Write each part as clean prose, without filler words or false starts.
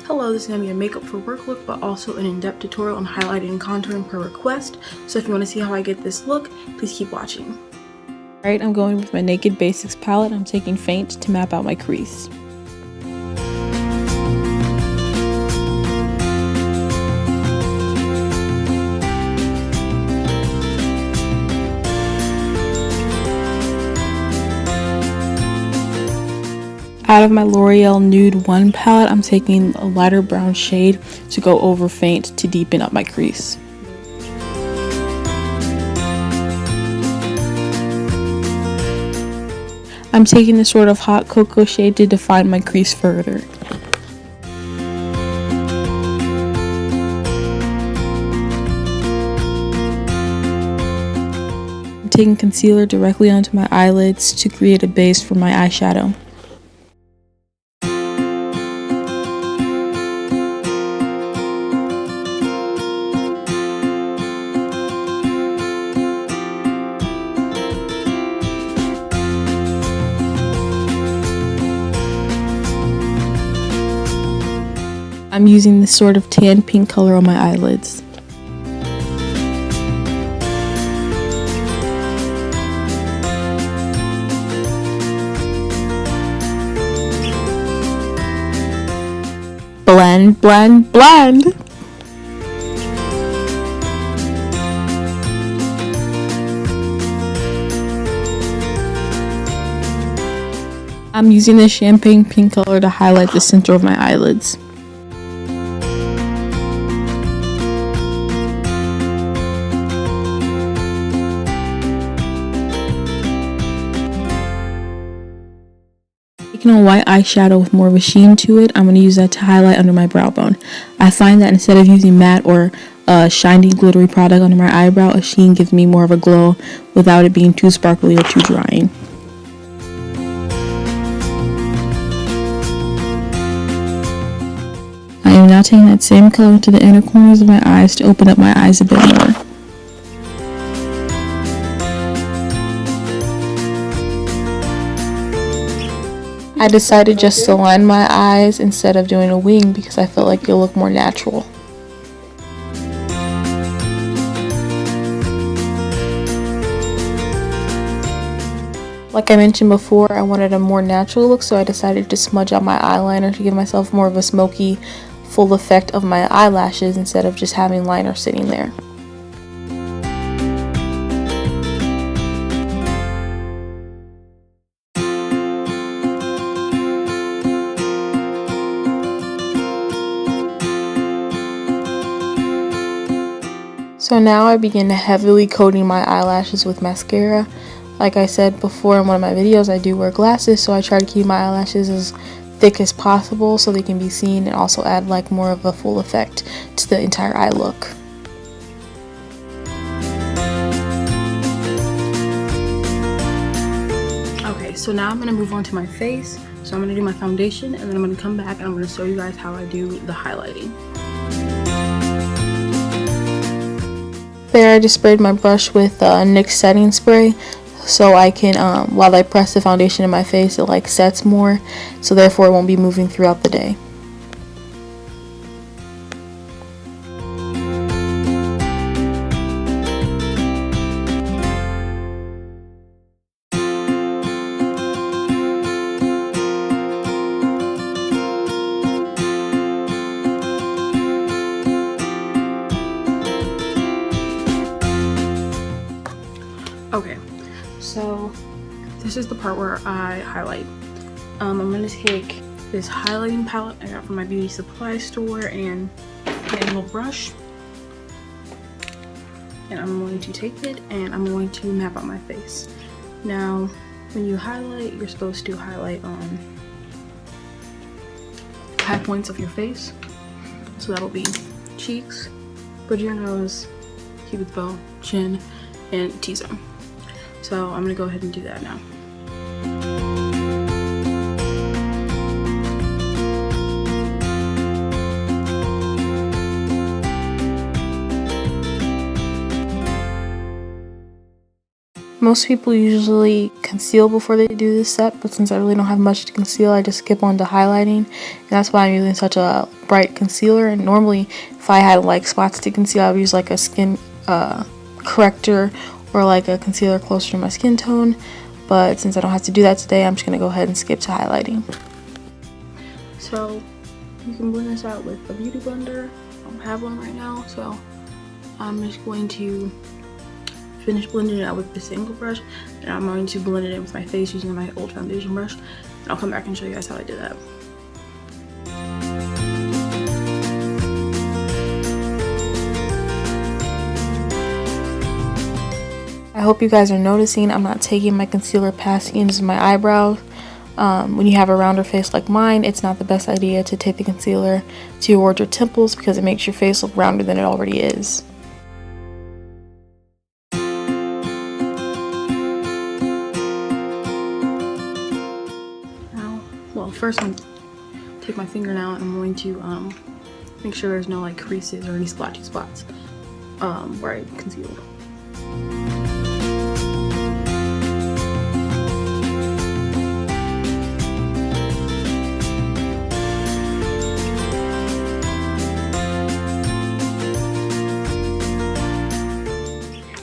Hello, this is going to be a makeup for work look, but also an in-depth tutorial on highlighting and contouring per request. So if you want to see how I get this look, please keep watching. Alright, I'm going with my Naked Basics palette. I'm taking Faint to map out my crease. Out of my L'Oreal Nude 1 palette, I'm taking a lighter brown shade to go over Faint to deepen up my crease. I'm taking this sort of hot cocoa shade to define my crease further. I'm taking concealer directly onto my eyelids to create a base for my eyeshadow. I'm using this sort of tan pink color on my eyelids. Blend, blend, blend! I'm using the champagne pink color to highlight the center of my eyelids. Taking a white eyeshadow with more of a sheen to it, I'm going to use that to highlight under my brow bone. I find that instead of using matte or a shiny glittery product under my eyebrow, a sheen gives me more of a glow without it being too sparkly or too drying. I am now taking that same color to the inner corners of my eyes to open up my eyes a bit more. I decided just to line my eyes instead of doing a wing because I felt like it'll look more natural. Like I mentioned before, I wanted a more natural look, so I decided to smudge out my eyeliner to give myself more of a smoky, full effect of my eyelashes instead of just having liner sitting there. So now I begin heavily coating my eyelashes with mascara. Like I said before in one of my videos, I do wear glasses, so I try to keep my eyelashes as thick as possible so they can be seen and also add like more of a full effect to the entire eye look. Okay, so now I'm going to move on to my face. So I'm going to do my foundation and then I'm going to come back and I'm going to show you guys how I do the highlighting. There, I just sprayed my brush with NYX setting spray so I can, while I press the foundation in my face, it like sets more, so therefore it won't be moving throughout the day. Okay, so this is the part where I highlight. I'm going to take this highlighting palette I got from my beauty supply store and get a little brush. And I'm going to take it and I'm going to map out my face. Now, when you highlight, you're supposed to highlight on high points of your face. So that'll be cheeks, bridge of your nose, cupid's bow, chin, and T-zone. So I'm going to go ahead and do that now. Most people usually conceal before they do this step, but since I really don't have much to conceal, I just skip on to highlighting, and that's why I'm using such a bright concealer. And normally, if I had like spots to conceal, I would use like a skin corrector or like a concealer closer to my skin tone, but since I don't have to do that today, I'm just going to go ahead and skip to highlighting. So you can blend this out with a beauty blender. I don't have one right now, so I'm just going to finish blending it out with this angle brush, and I'm going to blend it in with my face using my old foundation brush, and I'll come back and show you guys how I did that. I hope you guys are noticing I'm not taking my concealer past the ends of my eyebrows. When you have a rounder face like mine, it's not the best idea to take the concealer towards your temples because it makes your face look rounder than it already is. Well, first I'm going to take my fingernail and I'm going to make sure there's no like creases or any splotchy spots where I concealed.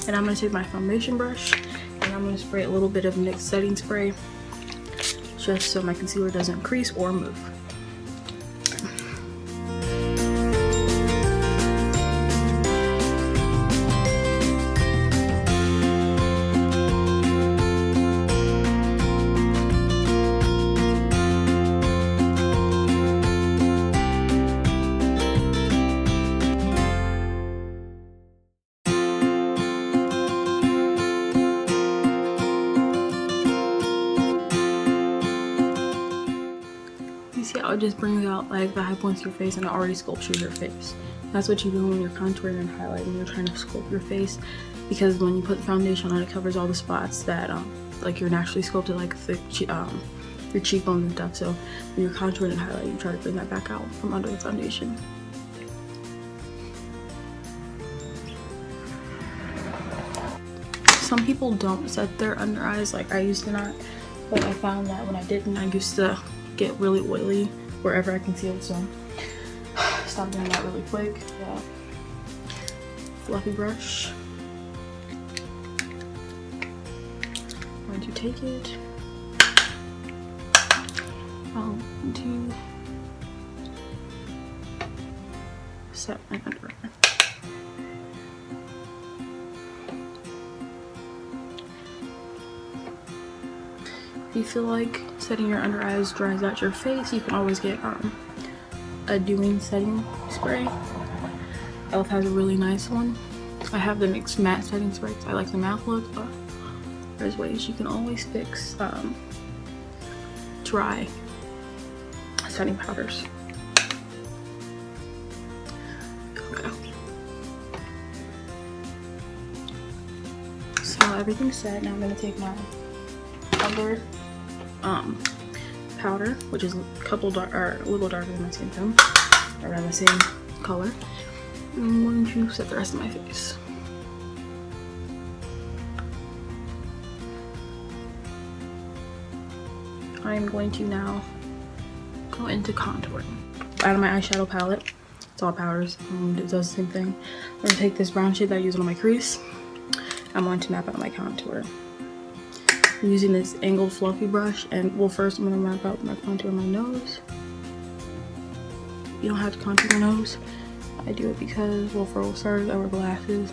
And I'm going to take my foundation brush and I'm going to spray a little bit of NYX setting spray just so my concealer doesn't crease or move. See how it just brings out like the high points of your face and it already sculptures your face. That's what you do when you're contouring and highlighting. You're trying to sculpt your face, because when you put the foundation on, it covers all the spots that like you're naturally sculpted, like your cheekbones and stuff. So when you're contouring and highlighting, you try to bring that back out from under the foundation. Some people don't set their under eyes like I used to not, but I found that when I didn't, I used to get really oily wherever I concealed, so stop doing that really quick. Yeah. Fluffy brush. I'm going to take it. I'm going to set my under eye. If you feel like setting your under eyes dries out your face, you can always get a Doing setting spray. e.l.f. has a really nice one. I have the NYX matte setting spray because I like the matte look, but there's ways you can always fix dry setting powders. Okay. So everything's set. Now I'm gonna take my other powder, which is a little darker than my skin tone, around the same color. I'm going to set the rest of my face. I'm going to now go into contouring. Out of my eyeshadow palette, it's all powders, and it does the same thing. I'm going to take this brown shade that I use on my crease. I'm going to map out my contour. I'm using this angled fluffy brush, and well, first I'm going to map out my contour on my nose. You don't have to contour your nose. I do it because, well, for starters, I wear glasses,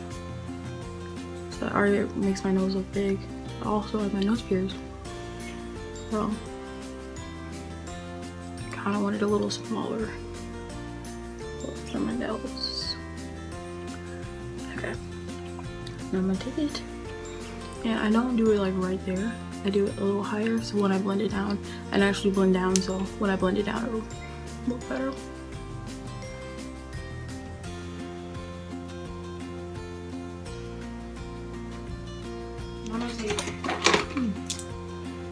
so that already makes my nose look big. Also, I have my nose pierced, so I kind of want it a little smaller for my nose. Okay, now I'm gonna take it, and I don't do it like right there. I do it a little higher, so when I blend it down, and actually blend down, so when I blend it down, it'll look better. I'm gonna take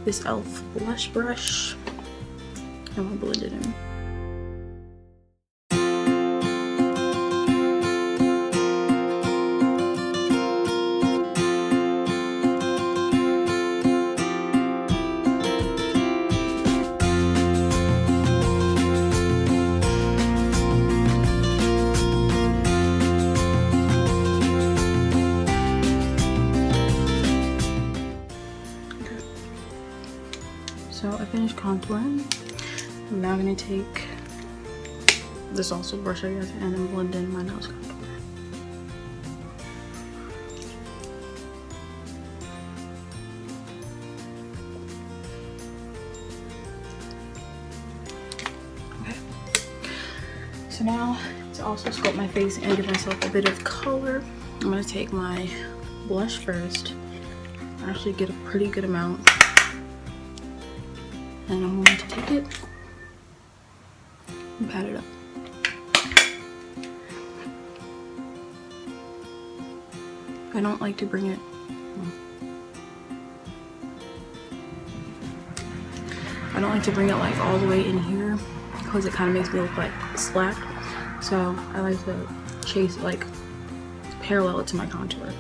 this e.l.f. blush brush. I'm gonna blend it in. blend. I'm now gonna take this also brush, I guess, and then blend in my nose contour. So now, to also sculpt my face and give myself a bit of color, I'm going to take my blush first. Actually get a pretty good amount. And I'm going to take it and pat it up. I don't like to bring it... I don't like to bring it like all the way in here, because it kind of makes me look like slack. So I like to chase it, like parallel it to my contour.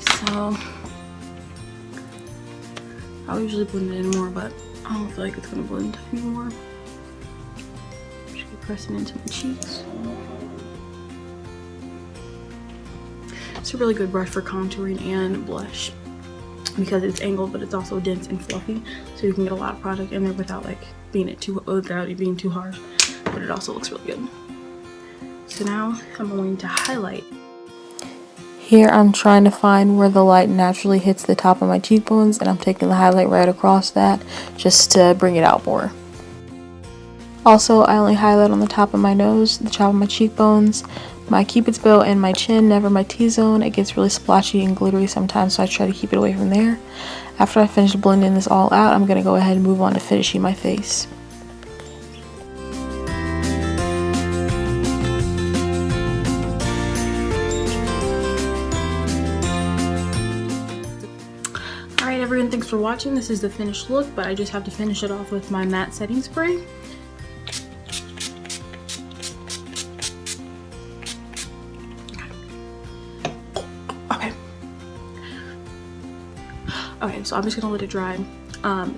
So I'll usually blend it in more, but I don't feel like it's gonna blend anymore. Pressing into my cheeks. It's a really good brush for contouring and blush because it's angled, but it's also dense and fluffy, so you can get a lot of product in there without like being it being too harsh. But it also looks really good. So now I'm going to highlight. Here I'm trying to find where the light naturally hits the top of my cheekbones, and I'm taking the highlight right across that just to bring it out more. Also, I only highlight on the top of my nose, the top of my cheekbones, my cupid's bow, and my chin, never my T-zone. It gets really splotchy and glittery sometimes, so I try to keep it away from there. After I finish blending this all out, I'm going to go ahead and move on to finishing my face. Alright everyone, thanks for watching. This is the finished look, but I just have to finish it off with my matte setting spray. Okay, so I'm just gonna let it dry.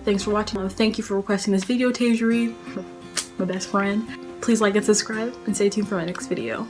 Thanks for watching. Thank you for requesting this video, Tajuri, my best friend. Please like and subscribe, and stay tuned for my next video.